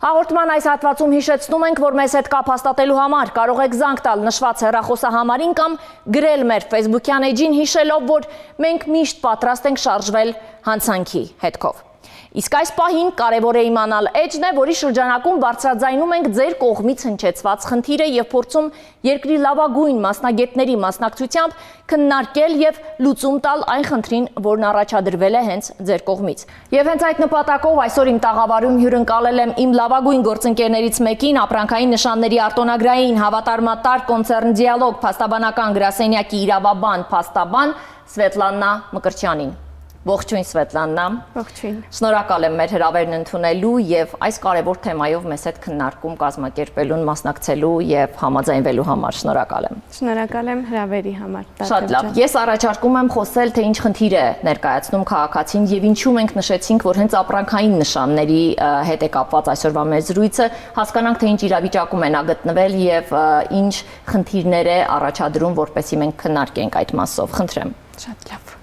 Հաղորդման այս հատվածում հիշեցնում ենք, որ մեզ հետ կապ հաստատելու համար կարող եք զանգ տալ նշված հեռախոսահամարին կամ գրել մեր Facebook-յան էջին հիշելով, որ մենք միշտ պատրաստ ենք շարժվել հանցանքի հետքով։ Իսկ այս պահին կարևոր է իմանալ էջն է, որի շրջանակում բարձրաձայնում ենք ձեր կողմից հնչեցված խնդիրը եւ փորձում երկրի լավագույն մասնագետների մասնակցությամբ քննարկել եւ լուծում տալ այն խնդրին, որն առաջադրվել է հենց ձեր կողմից։ Եվ հենց այդ նպատակով այսօր իմ տաղավարում հյուրընկալել եմ իմ լավագույն գործընկերներից մեկին, ապրանքային նշանների արտոնագրային հավատարմատար կոնցեռն Դիալոգ փաստաբանական գրասենյակի իրավաբան փաստաբան Սվետլանա Մկրտչյանին։ Ողջույն Սվետլանա։ Ողջույն։ Շնորհակալ եմ մեր հրավերն ընդունելու եւ այս կարևոր թեմայով մեզ հետ քննարկում կազմակերպելուն, մասնակցելու եւ համաձայնվելու համար։ Շնորհակալ եմ։ Շնորհակալ եմ հրավերի համար։ Շատ լավ։ Ես առաջարկում եմ խոսել, թե ինչ խնդիր է ներկայացնում քաղաքացին եւ ինչու մենք նշեցինք, որ հենց ապրանքային նշանների հետ է կապված այսօրվա մեր զրույցը, հասկանանք, թե ինչ իրավիճակում է նա գտնվել եւ ինչ խնդիրներ է առաջադրում, որպեսզի մենք քննարկենք այդ մասով։ Խնդրեմ։ Շատ լավ։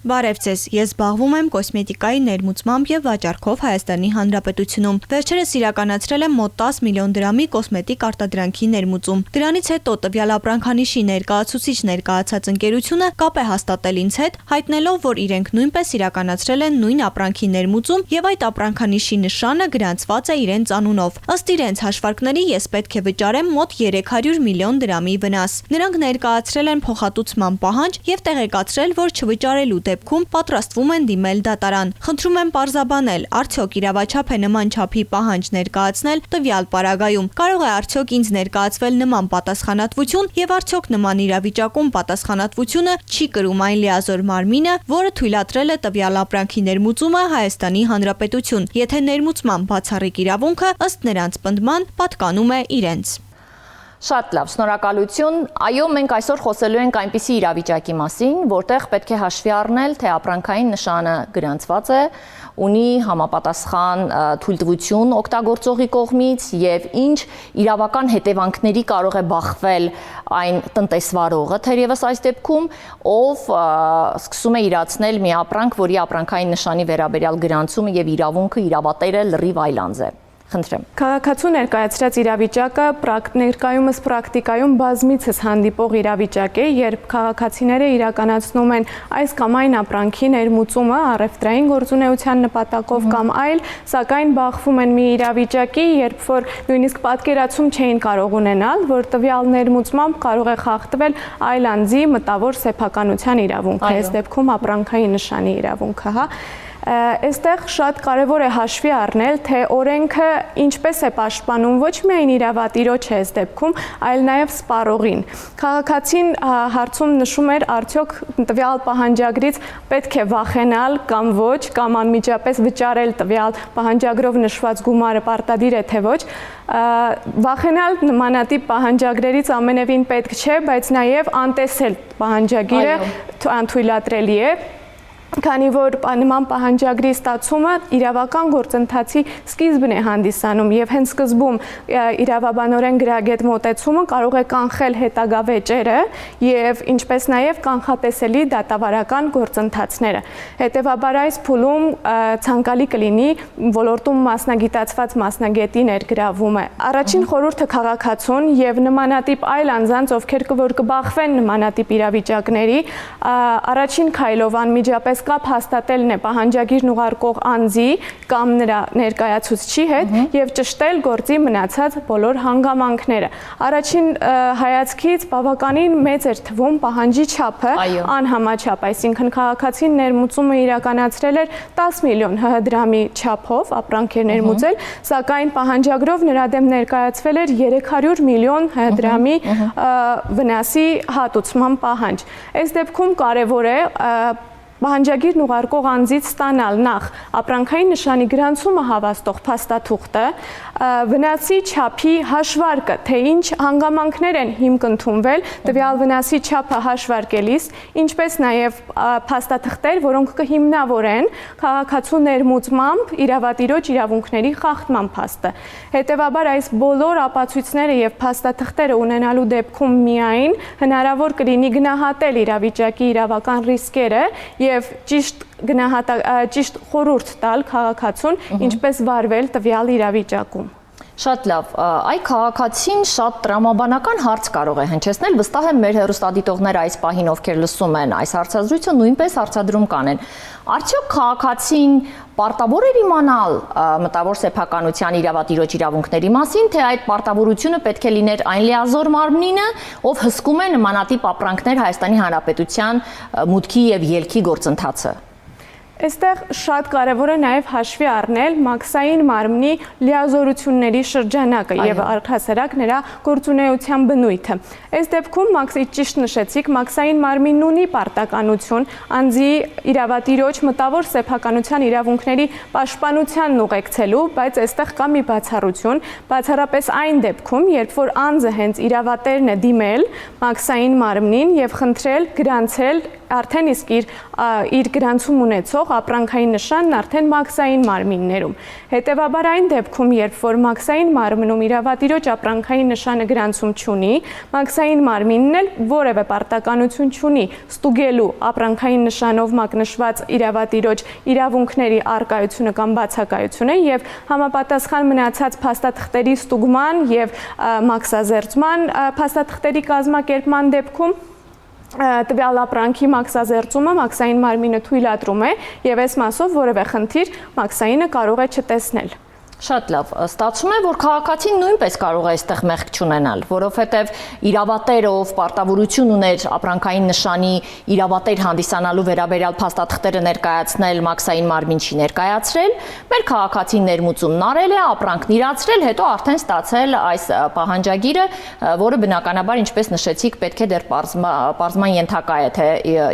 Բարև ձեզ, ես զբաղվում եմ կոսմետիկայի ներմուծմամբ եւ վաճառքով Հայաստանի Հանրապետությունում։ Վերջերս իրականացրել եմ մոտ 10 միլիոն դրամի կոսմետիկ արտադրանքի ներմուծում։ Դրանից հետո տվյալ ապրանքանիշի ներկայացուցիչ ներկայացած ընկերությունը կապ է հաստատել ինձ հետ, հայտնելով, որ իրենք նույնպես իրականացրել են նույն ապրանքի ներմուծում եւ այդ ապրանքանիշի նշանը գրանցված է իրենց անունով։ Ըստ իրենց հաշվարկների ես պետք է վճարեմ մոտ 300 միլիոն դրամի վնաս։ Նրանք ներկայացրել են փոխհատուցման պահանջ եւ տեղեկացրել, որ չվճարելու դեպքում պատրաստվում են դիմել դատարան։ Խնդրում եմ պարզաբանել, արդյոք իրավաչափ է նման չափի պահանջ ներկայացնել տվյալ պարագայում։ Կարող է արդյոք ինձ ներկայացվել նման պատասխանատվություն եւ արդյոք նման իրավիճակում պատասխանատվությունը չի կրում այն լիազոր մարմինը, որը թույլատրել է տվյալ ապրանքի ներմուծումը Հայաստանի Հանրապետություն, եթե ներմուծման բացառիկ իրավունքը ըստ նրանց պնդման պատկանում է իրենց։ Շատ լավ, շնորհակալություն։ Այո, մենք այսօր խոսելու ենք այնպիսի իրավիճակի մասին, որտեղ պետք է հաշվի առնել, թե ապրանքային նշանը գրանցված է, ունի համապատասխան թույլտվություն օգտագործողի կողմից եւ ինչ իրավական հետևանքների կարող է բախվել այն տնտեսվարողը, թերևս այս դեպքում, ով սկսում է իրացնել մի ապրանք, որի ապրանքային նշանի վերաբերյալ գրանցումը եւ իրավունքը իրավատերը լրիվ այլանձ է։ Խնդրեմ։ Քաղաքացու ներկայացրած իրավիճակը ներկայումս պրակտիկայում բազմիցս հանդիպող իրավիճակ է, երբ քաղաքացիները իրականացնում են այս կամ այն ապրանքի ներմուծումը առևտրային գործունեության նպատակով կամ այլ, սակայն բախվում են մի իրավիճակի, երբ որ նույնիսկ պատկերացում չէին կարող ունենալ, որ տվյալ ներմուծմամբ կարող է խախտվել այլ անձի մտավոր սեփականության իրավունքը, այս դեպքում ապրանքային նշանի իրավունքը, հա։ Այստեղ շատ կարևոր է հաշվի առնել, թե օրենքը ինչպես է պաշտպանում ոչ միայն իրավատիրոջը այս դեպքում, այլ նաև սպառողին։ Քաղաքացին հարցում նշում էր, արդյոք տվյալ պահանջագրից պետք է վախենալ կամ ոչ, կամ անմիջապես վճարել տվյալ պահանջագրով նշված գումարը պարտադիր է թե ոչ։ Վախենալ նմանատիպ պահանջագրերից ամենևին պետք չէ, բայց նաև անտեսել պահանջագիրը անթույլատրելի է։ Քանի որ նման պահանջագրի ստացումը իրավական գործընթացի սկիզբն է հանդիսանում եւ հենց սկզբում իրավաբանորեն գրագետ մոտեցումը կարող է կանխել հետագա վեճերը եւ ինչպես նաեւ կանխատեսելի դատավարական գործընթացները։ Հետևաբար այս փուլում ցանկալի կլինի ոլորտում մասնագիտացված մասնագետի ներգրավումը։ Առաջին խորհուրդը քաղաքացուն եւ նմանատիպ այլ անձանց, ովքեր կբախվեն նմանատիպ իրավիճակների, առաջին քայլով անմիջապես կապ հաստատելն է պահանջագիրն ուղարկող անձի կամ նրա ներկայացուցչի հետ եւ ճշտել գործի մնացած բոլոր հանգամանքները։ Առաջին հայացքից բավականին մեծ էր թվում պահանջի չափը, անհամաչափ, այսինքն քաղաքացին ներմուծումը իրականացրել էր 10 միլիոն ՀՀ դրամի չափով ապրանք էր ներմուծել, սակայն պահանջագրով նրա դեմ ներկայացվել էր 300 միլիոն ՀՀ դրամի վնասի հատուցման պահանջ։ Այս դեպքում կարևոր է պահանջագիրն ուղարկող անձից ստանալ նախ ապրանքային նշանի գրանցումը հավաստող փաստաթուղթը, վնասի չափի հաշվարկը, թե ինչ հանգամանքներ են հիմք ընդունվել տվյալ վնասի չափը հաշվարկելիս, ինչպես նաև փաստաթղթեր, որոնք կհիմնավորեն քաղաքացու ներմուծմամբ իրավատիրոջ իրավունքների խախտման փաստը։ Հետևաբար այս բոլոր ապացույցները եւ փաստաթղթերը ունենալու դեպքում միայն հնարավոր կլինի գնահատել իրավիճակի իրավական ռիսկերը եւ ճիշտ խորհուրդ տալ քաղաքացուն ինչպես վարվել տվյալ իրավիճակում։ Շատ լավ, այ քաղաքացին շատ տրամաբանական հարց կարող է հնչեցնել, վստահ եմ մեր հեռուստադիտողները այս պահին ովքեր լսում են այս հարցազրույցը նույնպես հարցադրում կանեն։ Արդյոք քաղաքացին պարտավոր է իմանալ մտավոր սեփականության իրավատիրոջ իրավունքների մասին, թե այդ պարտավորությունը պետք է լիներ այն լիազոր մարմնինը, ով հսկում է նմանատիպ ապրանքներ Հայաստանի Հանրապետության մուտքի եւ ելքի գործընթացը։ Այստեղ շատ կարևոր է նաև հաշվի առնել մաքսային մարմնի լիազորությունների շրջանակը եւ առհասարակ նրա գործունեության բնույթը։ Այս դեպքում ճիշտ նշեցիք, մաքսային մարմինն ունի պարտականություն անձի իրավատիրոջ մտավոր սեփականության իրավունքների պաշտպանությանն ուղեկցելու, բայց այստեղ կա մի բացառություն, բացառապես այն դեպքում, երբ որ անձը հենց իրավատերն է դիմել մաքսային մարմնին եւ խնդրել գրանցել արդեն իսկ իր գրանցում ունեցող ապրանքային նշանն արդեն մաքսային մարմիններում։ Հետևաբար այն դեպքում, երբ որ մաքսային մարմնում իրավատիրոջ ապրանքային նշանը գրանցում չունի, մաքսային մարմինն էլ որևէ պարտականություն չունի ստուգելու ապրանքային նշանով մակնշված իրավատիրոջ իրավունքների առկայությունը կամ բացակայությունը եւ համապատասխան մնացած փաստաթղթերի ստուգման եւ մաքսազերծման փաստաթղթերի կազմակերպման դեպքում տվյալ ապրանքի մաքսազերծումը մաքսային մարմինը թույլատրում է եւ այս մասով որևէ խնդիր մաքսայինը կարող է չտեսնել։ Շատ լավ, ստացվում է, որ քաղաքացին նույնպես կարող է այստեղ մեղք չունենալ, որովհետև իրավատերը, ով պարտավորություն ուներ ապրանքային նշանի իրավատեր հանդիսանալու վերաբերյալ փաստաթղթերը ներկայացնել, մաքսային մարմին չի ներկայացրել, մեր քաղաքացին ներմուծումն արել է, ապրանքն իրացրել, հետո արդեն ստացել այս պահանջագիրը, որը բնականաբար, ինչպես նշեցիք, պետք է դեռ պարզման ենթակա է, թե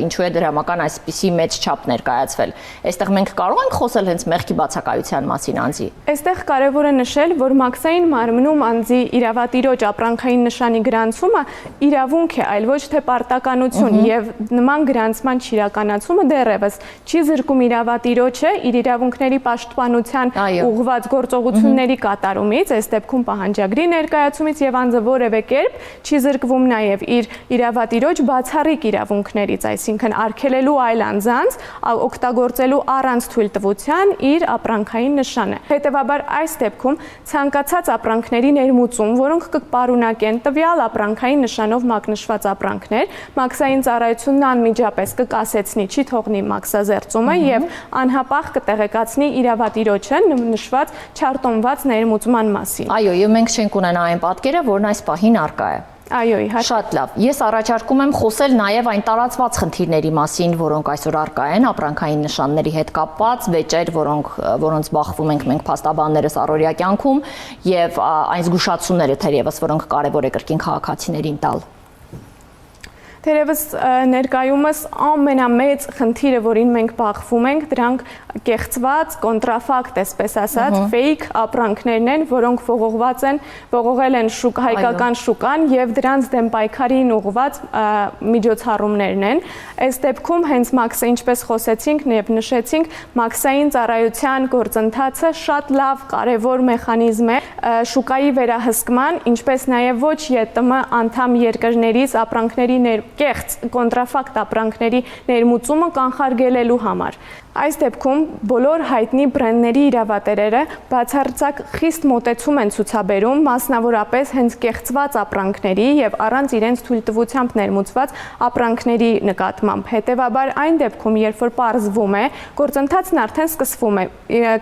ինչու է դրամական այսպիսի մեծ չափ ներկայացվել։ Այստեղ մենք կարող ենք խոսել հենց մեղքի բացակայության մասին անձի։ Կարևոր է նշել, որ մաքսային մարմնում անձի իրավատիրոջ ապրանքային նշանի գրանցումը իրավունք է, այլ ոչ թե պարտականություն եւ նման գրանցման չիրականացումը դեռևս չի զրկում իրավատիրոջը իր իրավունքների պաշտպանության ուղղված գործողությունների կատարումից, այս դեպքում պահանջագրի ներկայացումից եւ անձը որևէ կերպ չի զրկվում նաեւ իր իրավատիրոջ բացառիկ իրավունքներից, այսինքն արգելելու այլ անձանց օգտագործելու առանց թույլտվության իր ապրանքային նշանը։ Հետևաբար այս դեպքում ցանկացած ապրանքների ներմուծում, որոնք կպարունակեն տվյալ ապրանքային նշանով մակնշված ապրանքներ, մաքսային ծառայությունն անմիջապես կկասեցնի, չի թողնի մաքսազերծումը եւ անհապաղ կտեղեկացնի իրավատիրոջը նշված չարտոնված ներմուծման մասին։ Այո, եւ մենք չենք ունենա այն պատկերը, որն այս պահին առկա է։ Այո, շատ լավ։ Ես առաջարկում եմ խոսել նաև այն տարածված խնդիրների մասին, որոնք այսօր առկա են ապրանքային նշանների հետ կապված, վեճեր, որոնց բախվում ենք մենք փաստաբաններս առօրյա կյանքում, եւ այն զգուշացումները թերևս, որոնք կարևոր է կրկին քաղաքացիներին տալ։ Թերևս ներկայումս ամենամեծ խնդիրը, որին մենք բախվում ենք, դրանք կեղծված, կոնտրաֆակտ, այսպես ասած, ֆեյք ապրանքներն են, որոնք ողողել են հայկական շուկան եւ դրանց դեմ պայքարին ուղղված միջոցառումներն են։ Այս դեպքում հենց ինչպես խոսեցինք եւ նշեցինք, մաքսային ծառայության գործընթացը շատ լավ կարևոր մեխանիզմ է շուկայի վերահսկման, ինչպես նաեւ ոչ ԵՏՄ անդամ երկրներից ապրանքների կեղծ կոնտրաֆակտ ապրանքների ներմուծումը կանխարգելելու համար։ Այս դեպքում բոլոր հայտնի բրենդների իրավատերերը բացարձակ խիստ մոտեցում են ցուցաբերում, մասնավորապես հենց կեղծված ապրանքների եւ առանց իրենց թույլտվությամբ ներմուծված ապրանքների նկատմամբ։ Հետևաբար այն դեպքում, երբ որ պարզվում է, գործընթացն արդեն սկսվում է,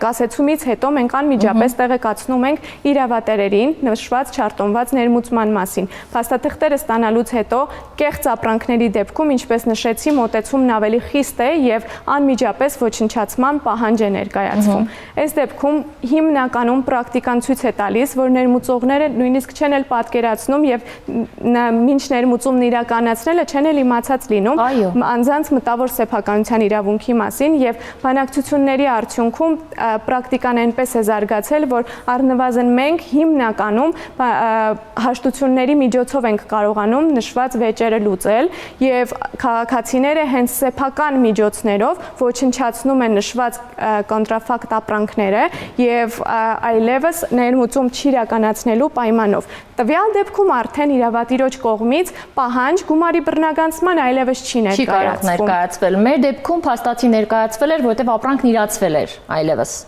կասեցումից հետո մենք անմիջապես տեղեկացնում ենք իրավատերերին նշված չարտոնված ներմուծման մասին։ Փաստաթղթերը ստանալուց հետո կեղծ ապրանքների դեպքում, ինչպես նշեցի, մոտեցումն ավելի խիստ է եւ անմիջապես ոչնչացման պահանջ է ներկայացվում։ Այս դեպքում հիմնականում պրակտիկան ցույց է տալիս, որ ներմուծողները նույնիսկ չեն էլ պատկերացնում եւ մինչ ներմուծումն իրականացնելը չեն էլ իմացած լինում անձանց մտավոր սեփականության իրավունքի մասին եւ բանակցությունների արդյունքում պրակտիկան այնպես է զարգացել, որ առնվազն մենք հիմնականում հաշտությունների միջոցով ենք կարողանում նշված վեճերը լուծել եւ քաղաքացիները հենց սեփական միջոցներով ոչնչացնում բացնում են նշված կոնտրաֆակտ ապրանքները եւ այլևս ներմուծում չիրականացնելու պայմանով։ Տվյալ դեպքում արդեն իրավատիրոջ կողմից պահանջ գումարի բռնագանցման այլևս չի ներկայացվել։ Մեր դեպքում փաստացի ներկայացվել էր, որովհետև ապրանքն իրացվել էր այլևս։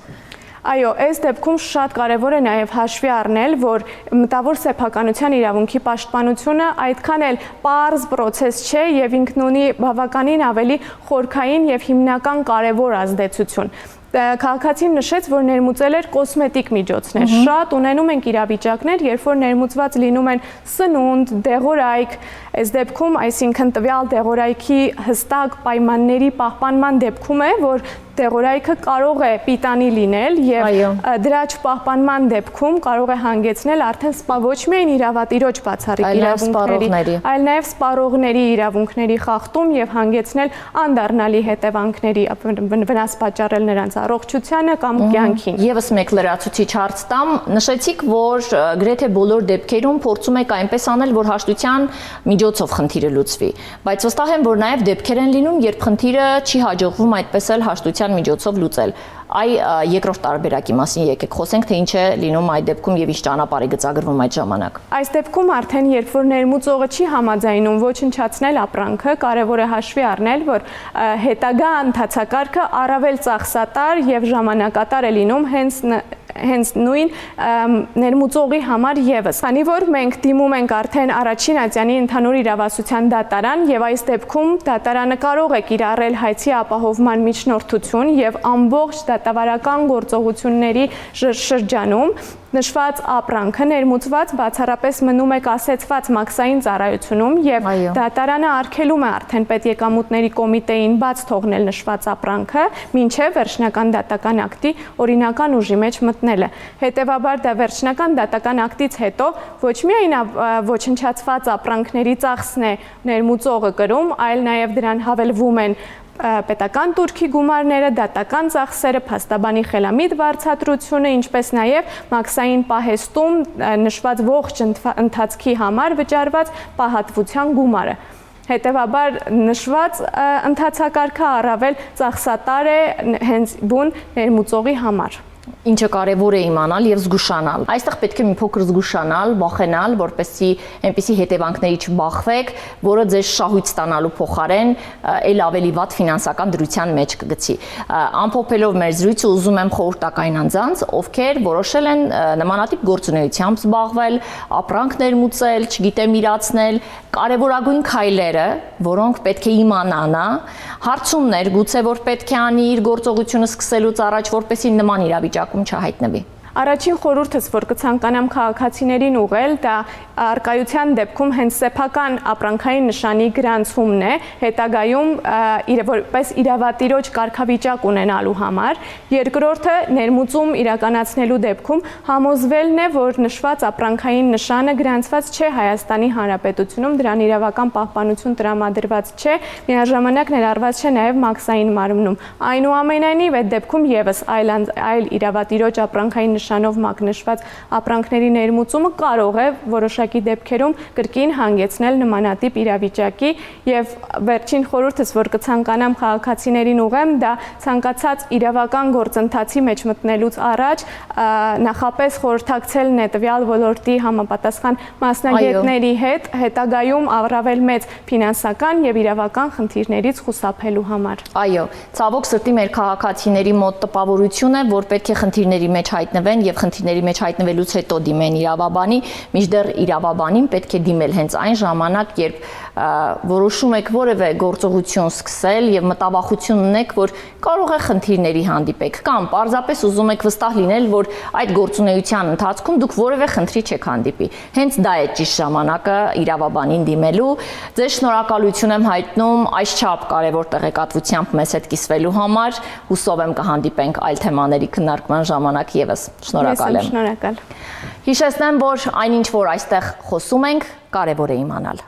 Այո, այս դեպքում շատ կարևոր է նաև հաշվի առնել, որ մտավոր սեփականության իրավունքի պաշտպանությունը այդքան էլ պարզ process չէ եւ ինքն ունի բավականին ավելի խորքային եւ հիմնական կարևոր ազդեցություն։ Քաղաքացին նշեց, որ ներմուծել էր կոսմետիկ միջոցներ։ Շատ ունենում ենք իրավիճակներ, երբ որ ներմուծված լինում են սնունդ, դեղորայք, այս դեպքում, այսինքն տվյալ դեղորայքի հստակ պայմանների պահպանման դեպքում է, որ դեղորայքը կարող է պիտանի լինել եւ դրա չպահպանման դեպքում կարող է հանգեցնել արդեն ոչ միայն իրավատիրոջ բացառիկ իրավունքների, այլ նաեւ սպառողների իրավունքների խախտում եւ հանգեցնել անդառնալի հետևանքների, վնաս պատճառել նրանց առողջությանը կամ կյանքին։ Եվս մեկ լրացուցիչ հարց տամ, նշեցիք, որ գրեթե բոլոր դեպքերում փորձում եք այնպես անել, որ հաշտության միջոցով խնդիրը լուծվի, բայց վստահ եմ, որ նաեւ դեպքեր են լինում, երբ խնդիրը չի հաջողվում այդպես էլ հաշտության միջոցով լուծել։ Այ երկրորդ տարբերակի մասին եկեք խոսենք, թե ինչ է լինում այդ դեպքում եւ ինչ ճանապարհ է գծագրվում այդ ժամանակ։ Այս դեպքում արդեն երբ որ ներմուծողը չի համաձայնում ոչնչացնել ապրանքը, կարևոր է հաշվի առնել, որ հետագա ընթացակարգը առավել ծախսատար եւ ժամանակատար է լինում հենց նույն ներմուծողի համար եւս։ Քանի որ մենք դիմում ենք արդեն առաջին ատյանի ընդհանուր իրավասության դատարան եւ այս դեպքում դատարանը կարող է կիրառել հայցի ապահովման միջնորդություն եւ ամբողջ դատավարական գործողությունների շրջանում նշված ապրանքը ներմուծված բացառապես մնում է կասեցված մաքսային ծառայությունում եւ դատարանը արգելում է արդեն պետեկամուտների կոմիտեին բաց թողնել նշված ապրանքը մինչեւ վերջնական դատական ակտի օրինական ուժի մեջ մտնելը։ Հետևաբար դա վերջնական դատական ակտից հետո ոչ միայն ոչնչացված ապրանքների ծախսն է ներմուծողը կրում, այլ նաեւ դրան հավելվում են պետական տուրքի գումարները, դատական ծախսերը, փաստաբանի խելամիտ վարձատրությունը, ինչպես նաև մաքսային պահեստում նշված ողջ ընթացքի համար վճարված պահատվության գումարը։ Հետևաբար նշված ընթացակարգը առավել ծախսատար է հենց բուն ներմուծողի համար։ Ինչը կարևոր է իմանալ եւ զգուշանալ։ Այստեղ պետք է մի փոքր զգուշանալ, վախենալ, որպեսզի այնպիսի հետևանքների չբախվեք, որը ձեզ շահույթ ստանալու փոխարեն այլ ավելի վատ ֆինանսական դրության մեջ կգցի։ Ամփոփելով մեր զրույցը ուզում եմ խորհրդակային անձանց, ովքեր որոշել են նմանատիպ գործունեությամբ զբաղվել, ապրանք ներմուծել, չգիտեմ իրացնել, կարևորագույն քայլերը, որոնք պետք է իմանան, հարցումներ գուցե որ պետք է անի իր գործողությունը սկսելուց առաջ, որպեսզի նման իրավիճակում չհայտնվի։ Առաջին խորհուրդս, որ կցանկանամ քաղաքացիներին ուղղել, դա արկայության դեպքում հենց սեփական ապրանքային նշանի գրանցումն է, հետագայում որպես իրավատիրոջ կարգավիճակ ունենալու համար։ Երկրորդը ներմուծում իրականացնելու դեպքում համոզվելն է, որ նշված ապրանքային նշանը գրանցված չէ Հայաստանի Հանրապետությունում, դրան իրավական պահպանություն տրամադրված չէ, միաժամանակ ներառված չէ նաև մաքսային մարմնում։ Այնուամենայնիվ այդ դեպքում եւս այլ իրավատիրոջ ապրանքային նշանով մակնշված ապրանքների ներմուծումը կարող է որոշակի դեպքերում կրկին հանգեցնել նմանատիպ իրավիճակի եւ վերջին խորհուրդս, որ կցանկանամ քաղաքացիներին ուղղեմ, դա ցանկացած իրավական գործընթացի մեջ մտնելուց առաջ նախապես խորհրդակցելն է տվյալ ոլորտի համապատասխան մասնագետների հետ, հետագայում առավել մեծ ֆինանսական եւ իրավական խնդիրներից խուսափելու համար։ Այո, ցավոք սրտի մեր քաղաքացիների մոտ տպավորություն է, որ պետք է խնդիրների մեջ հայտնվեն եւ խնդիրների մեջ հայտնվելուց հետո դիմեն իրավաբանի, մինչդեռ իրավաբանին պետք է դիմել հենց այն ժամանակ, երբ որոշում եք որևէ գործողություն սկսել եւ մտավախություն ունեք, որ կարող է խնդիրների հանդիպեք կամ պարզապես ուզում եք վստահ լինել, որ այդ գործունեության ընթացքում դուք որևէ խնդրի չեք հանդիպի։ Հենց դա է ճիշտ ժամանակը իրավաբանին դիմելու։ Ձեզ շնորհակալություն եմ հայտնում այսչափ կարևոր տեղեկատվությամբ մեզ հետ կիսվելու համար։ Հուսով եմ կհանդիպենք այլ թեմաների քննարկման ժամանակ եւս։ Շնորհակալ եմ։ Շնորհակալ։ Հիշեցնեմ, որ այնինչ որ այստեղ խոսում ենք, կարևոր է իմանալ։